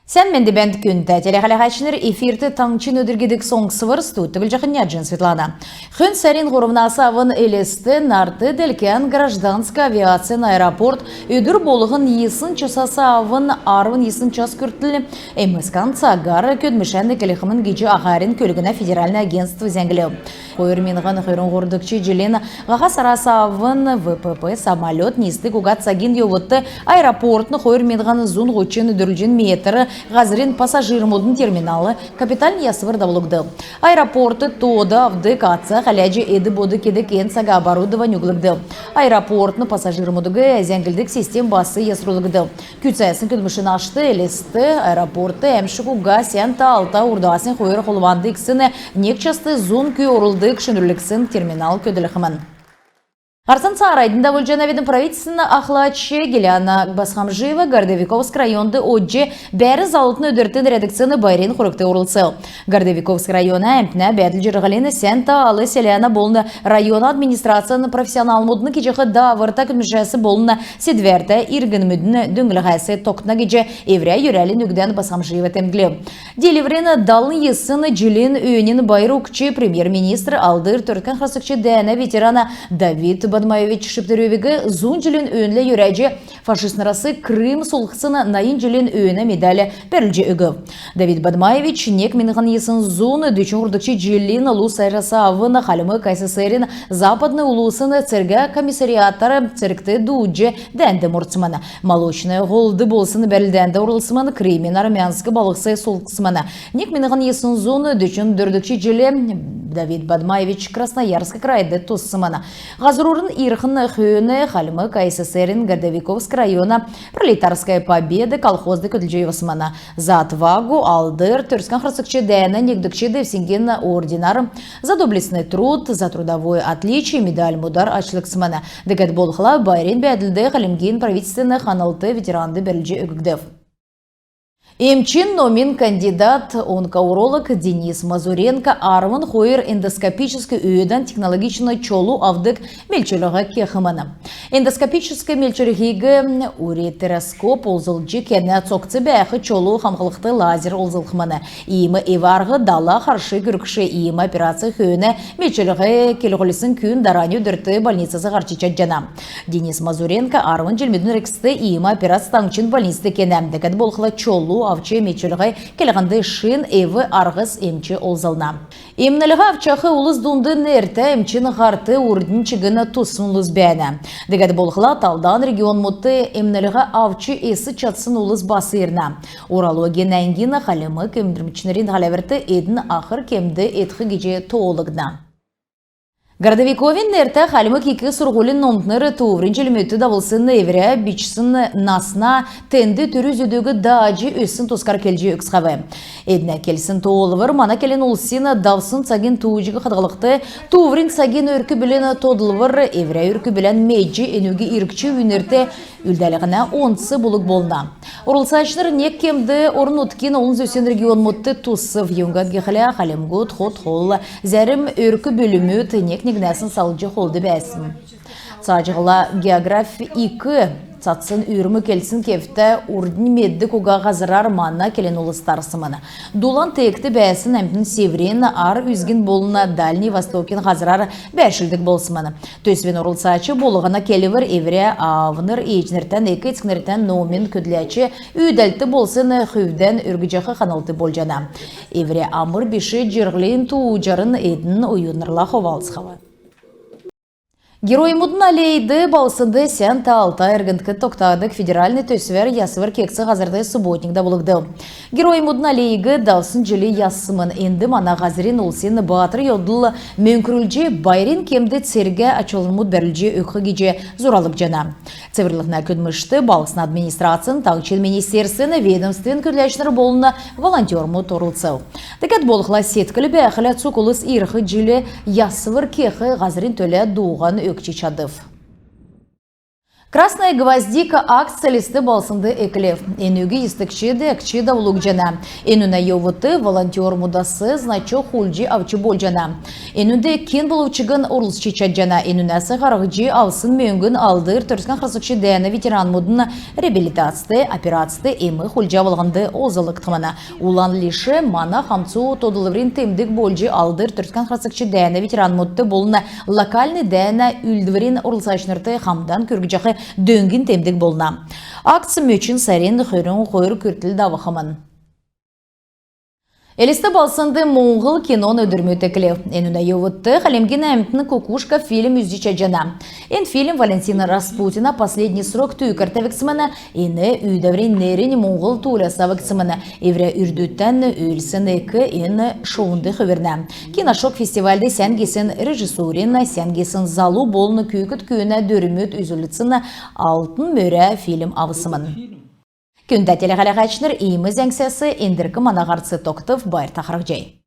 Sen mendi bend künte telehalahachner efirte tangçın ödürgedik song sıvır stut bil jakhnyaджин Светлана. Хын сарин гурумнаса авын элесте нарты делкен гражданская авиация на аэропорт ödür bolğın yısın çasasa avın arvın yısın ças kürtli emeskan цагар ködmüşende kelexmin gece aharin kölgüne federalne агентство зәңгілеу. Койырминған хырын гордыкчы жилен гаға сараса авын ВПП самолет нисты кугат сагин йовытты аэропортны койырминған зун гочын өдірілжін метр Газрин пассажир модын терминалы капиталь ясвыр давлугды. Аэропорты тода авды катса халяджи эды боды кедекен сага оборудование углыгды. Аэропортны пассажир модыгы зәңгілдік систем басы ясрулыгды. Күтсәсін күтмішін ашты, элесті аэропорты әмшігуға сәнті алта урдасын қойыр қолуанды іксіні некчасты зон күй орылды кшынүрліксін терминал көділіхімін. Арсан Сарайдында Вольжановидың правительственно Ахлаче Геляна Басхамжиева Гордовиковск районды отже бәрі залытын өдіртін редакцияны байрен құрықты орылсы. Гордовиковск района әмпіне бәділ жүрғалені сәнта алы селяна болны район администрацияны профессионал модны кечеқі давырта күмішәсі болны седверті иргін мүдіні дөңгіліғайсы тоқтына кече еврей юрәлін үгден Басхамжиева тәмгілі. Деливрені далын есіні жилін өйнен байры үкче премьер-министр алдыр түркен қырсықчы дәні ветерана Давид Бадмаевич Шыптыревігі зун жилін өйінлі юрәжі фашистнарасы Крым солқысына найын жилін өйіні медалі бәрілжі үгі. Давид Бадмаевич нек меніған есын зуны дөчін ұрдықчы жилін ұлыс айрасы авыны қалымы КССРін западны ұлысыны церге комиссариаттары церкті дуджи дәнді мұртсыманы. Молочны ғолды болсыны бәрілдәнді ұрылсыманы Кремен армянскі балықсы солқысыманы. Нек меніған есын зуны дөчін дүрдікчі жилі Давид Бадмаевич Красноярск крайды тоссыманы. Ғазырурын ирхын хүйіні қалымы КССРін Гордовиковск района пролетарская победа колхозды көтілжейвасыманы. За отвагу алдыр түрскан қырсықчы дәні негдікчі девсинген ординар за доблестный труд, за трудовое отличие медаль мудар ачлықсыманы. Дегет болғыла байрен бәділді қалымген правительственный ханалты ветеранды бәрілжі үгігдев. Эмчин номин кандидат онкоуролог Денис Мазуренко арвын хойыр эндоскопический үйеден технологично чолу авдык мельчеліға кехіміні. Эндоскопический мельчелігі уретероскоп олзылжы кәне цоқцы бәқі чолу қамқылықты лазер олзылқымыны. Иімі еварғы дала қаршы күркші иім операция хүйіні мельчелігі келіғылысын күн дараню дүрті больницасы қарчычат жана. Денис Мазуренко арвын желмедің рексті иім операция таңчын больницты кенемдігіт болқыла чолу авчы мечеліғай келіғанды шын еві арғыз емчі олзална. Емніліға авчақы ұлыз дұнды нерті емчін ғарты үрдін чігіні тұсын ұлыз бәні. Дегеді болғыла талдан регион мұтты емніліға авчы есі чатсын ұлыз басы ерна. Урология нәңгіні қалымы кемдірмічінерін ғалаверті едін ақыр кемді етқі геже тоғылығына. Гордовиковин нерте халимы кики сургулин номтныры туvrин челмөтті давылсын евре бичсын насна тенді түрі зүдігі даажы өссін тоскар келжі өксқавы. Эдіне келсін тоғылывыр, мана келін ұлсын давсын цагин туғыжығы қадғылықты, туvrин цагин өркі білін тодылывыр, евре өркі білін мейджі енугі иркчі үнерті үлдәліғіне онсы бұлық болна. Орылсачныр нек кемді орын ұткин олын өсен регион мұтты тұсып еуңгат геқілі қалемгут, ход-хол, зәрім өркі бөлімі тінек негнәсін салыжы холды бәсім. Сағыла географи 2 цатсын үйірмі келсін кефті урдын медді куға ғазырар манна келен ұлыстарысымыны. Дулан текті бәсін әмтін севрен ар үзген болына Дальний Востокин ғазырар бәшілдік болсымыны. Төсвен орылсачы болығына келівір евре авыныр ечніртен екі етікніртен номен көділячы үйдәлті болсын хүвден үргіжақы қаналты болжана. Евре амыр беші жырғылейін туғжарын едін ойынырла ховалсқавы. Герой мудын алейді балсынды сәнті алта әргіндкі тоқтадық федеральный төсвер ясывыр кексі ғазырды субботникда болыгды. Герой мудын алейгі далсын жылы ясымын енді мана ғазырин олсын батыр йодыл мөңкірілже байрин кемді церге ачылын мұд бәрілже өқі геже зұралып жана. Цевірліғна көдмішті балсын администрациян тағчын министерсін ведомствен көрләшінір болына волонтер мұд орылсы. Декет болықла сеткілі бәқілі цукулыс ирқы жылы ясывыр кеқі ғазырин төлі дуған өкчі чадыв. Красная гвоздика акция листы балсынды эклев. Энуги истыкчиды экчи давлук жана. Энуна йовыты волонтер мудасы значок хульджи авчы бол жана. Энуде кен болучыгын урлсчы чат жана. Энунасы гарыгжи алсын мөңгін алдыр түрскен храсыкчы дәні ветеран мудын реабилитацты, операцты эмы хульджа болғанды озылық тымана. Улан лиші мана хамцу тодылыврин темдік болжи алдыр түрскен храсыкчы дәні ветеран мудты болына локальный дәні үлдврин урлсачнырты хамдан көргіжақы дөңгін темдік болна. Акция мөчін сәрен хөрін қойыр көртіл давықымын. Элисті балсынды Моңғыл кинон өдірмі өтекілеу. Энуна йовытты қалемген әмтіні кукушка фильм үздіча жана. Эн фильм Валентина Распутина «Последний срок» түйкірті віксіміні, ені үйдаврен нерін Моңғыл туыласа віксіміні. Евре үрдіттен өлсін екі ені шоуынды қөверні. Киношок фестивальді сәнгесін режиссурин, сәнгесін залу болыны күйкіт күйіне дөрімет үзілітсіні алтын мөрі фильм авысымын. Күнді телеғалағачныр иіміз әңсесі ендіркі манағарцы тоқтыв байыр тақырық жай.